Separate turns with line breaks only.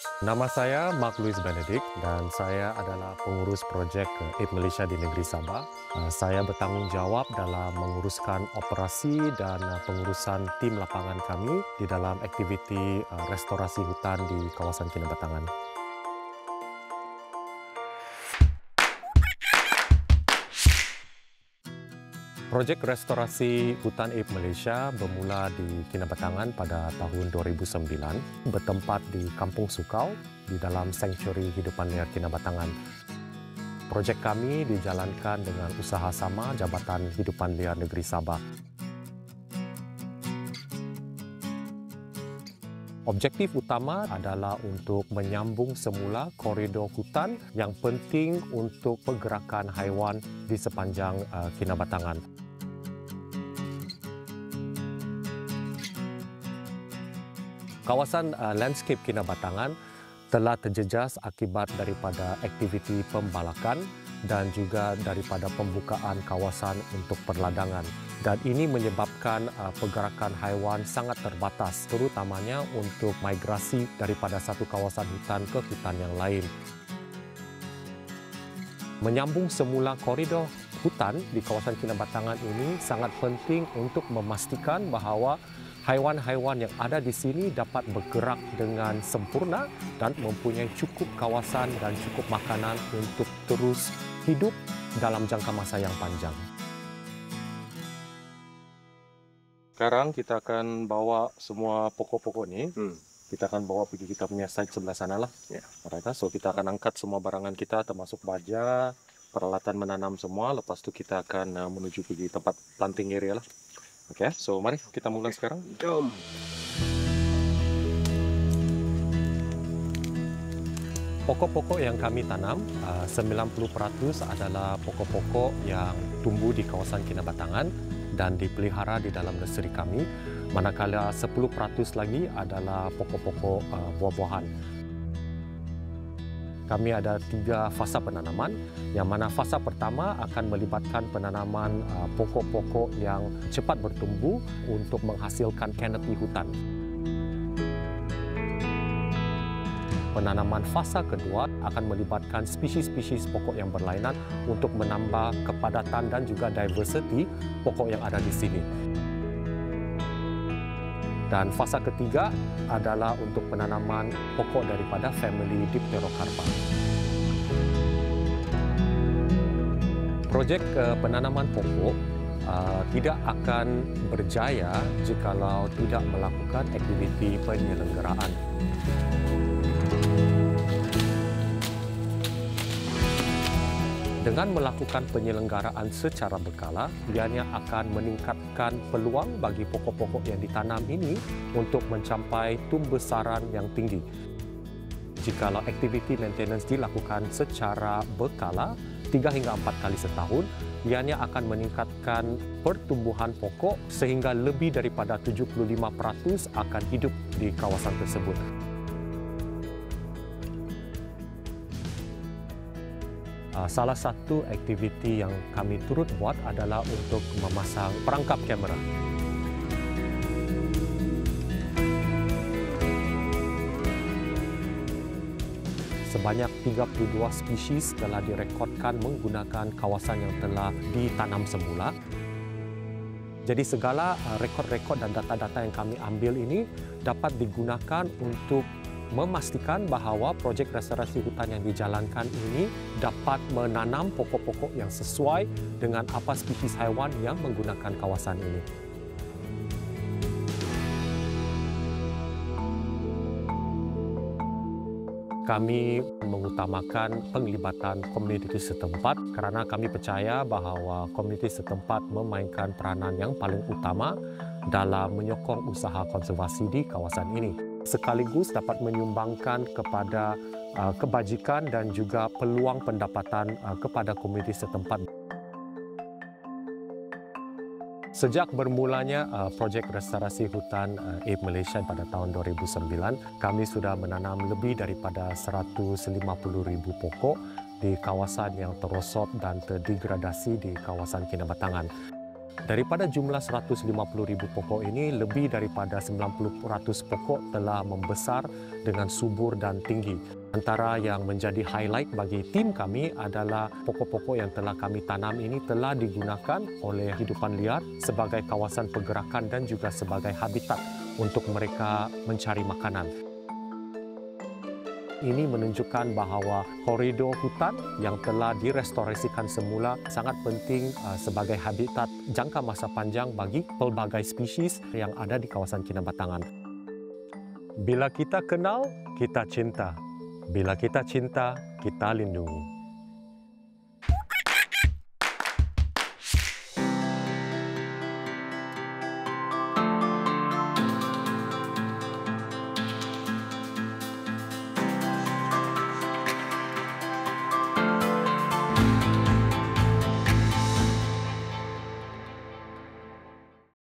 Nama saya Mark Louis Benedict dan saya adalah pengurus projek Aid Malaysia di negeri Sabah. Saya bertanggung jawab dalam menguruskan operasi dan pengurusan tim lapangan kami di dalam aktiviti restorasi hutan di kawasan Kinabatangan. Projek restorasi hutan aid Malaysia bermula di Kinabatangan pada tahun 2009, bertempat di Kampung Sukau di dalam Sanctuary Hidupan Liar Kinabatangan. Projek kami dijalankan dengan usaha sama Jabatan Hidupan Liar Negeri Sabah. Objektif utama adalah untuk menyambung semula koridor hutan yang penting untuk pergerakan haiwan di sepanjang Kinabatangan. Kawasan landscape Kinabatangan telah terjejas akibat daripada aktiviti pembalakan dan juga daripada pembukaan kawasan untuk perladangan. Dan ini menyebabkan pergerakan haiwan sangat terbatas, terutamanya untuk migrasi daripada satu kawasan hutan ke hutan yang lain. Menyambung semula koridor hutan di kawasan Kinabatangan ini sangat penting untuk memastikan bahawa haiwan-haiwan yang ada di sini dapat bergerak dengan sempurna dan mempunyai cukup kawasan dan cukup makanan untuk terus hidup dalam jangka masa yang panjang. Sekarang kita akan bawa semua pokok-pokok ni. Kita akan bawa pergi kita punya site sebelah sana lah. Alright, so kita akan angkat semua barangan kita termasuk baja, peralatan menanam semua. Lepas tu kita akan menuju pergi tempat planting area lah. Okey, so mari kita mula sekarang.
Jom.
Pokok-pokok yang kami tanam, 90% adalah pokok-pokok yang tumbuh di kawasan Kinabatangan dan dipelihara di dalam nursery kami. Manakala 10% lagi adalah pokok-pokok buah-buahan. Kami ada 3 fasa penanaman, yang mana fasa pertama akan melibatkan penanaman pokok-pokok yang cepat bertumbuh untuk menghasilkan kanopi hutan. Penanaman fasa kedua akan melibatkan spesies-spesies pokok yang berlainan untuk menambah kepadatan dan juga diversity pokok yang ada di sini. Dan fasa ketiga adalah untuk penanaman pokok daripada famili Dipterocarpa. Projek penanaman pokok tidak akan berjaya jikalau tidak melakukan aktiviti penyelenggaraan. Dengan melakukan penyelenggaraan secara berkala, ianya akan meningkatkan peluang bagi pokok-pokok yang ditanam ini untuk mencapai tumbesaran yang tinggi. Jikalau aktiviti maintenance dilakukan secara berkala, 3 hingga 4 kali setahun, ianya akan meningkatkan pertumbuhan pokok sehingga lebih daripada 75% akan hidup di kawasan tersebut. Salah satu aktiviti yang kami turut buat adalah untuk memasang perangkap kamera. Sebanyak 32 spesies telah direkodkan menggunakan kawasan yang telah ditanam semula. Jadi segala rekod-rekod dan data-data yang kami ambil ini dapat digunakan untuk memastikan bahawa projek restorasi hutan yang dijalankan ini dapat menanam pokok-pokok yang sesuai dengan apa spesies haiwan yang menggunakan kawasan ini. Kami mengutamakan penglibatan komuniti setempat kerana kami percaya bahawa komuniti setempat memainkan peranan yang paling utama dalam menyokong usaha konservasi di kawasan ini. Sekaligus dapat menyumbangkan kepada kebajikan dan juga peluang pendapatan kepada komuniti setempat. Sejak bermulanya projek restorasi hutan Aid Malaysia pada tahun 2009, kami sudah menanam lebih daripada 150,000 pokok di kawasan yang terosot dan terdegradasi di kawasan Kinabatangan. Daripada jumlah 150,000 pokok ini, lebih daripada 90% pokok telah membesar dengan subur dan tinggi. Antara yang menjadi highlight bagi tim kami adalah pokok-pokok yang telah kami tanam ini telah digunakan oleh hidupan liar sebagai kawasan pergerakan dan juga sebagai habitat untuk mereka mencari makanan. Ini menunjukkan bahawa koridor hutan yang telah direstorasikan semula sangat penting sebagai habitat jangka masa panjang bagi pelbagai spesies yang ada di kawasan Kinabatangan. Bila kita kenal, kita cinta. Bila kita cinta, kita lindungi.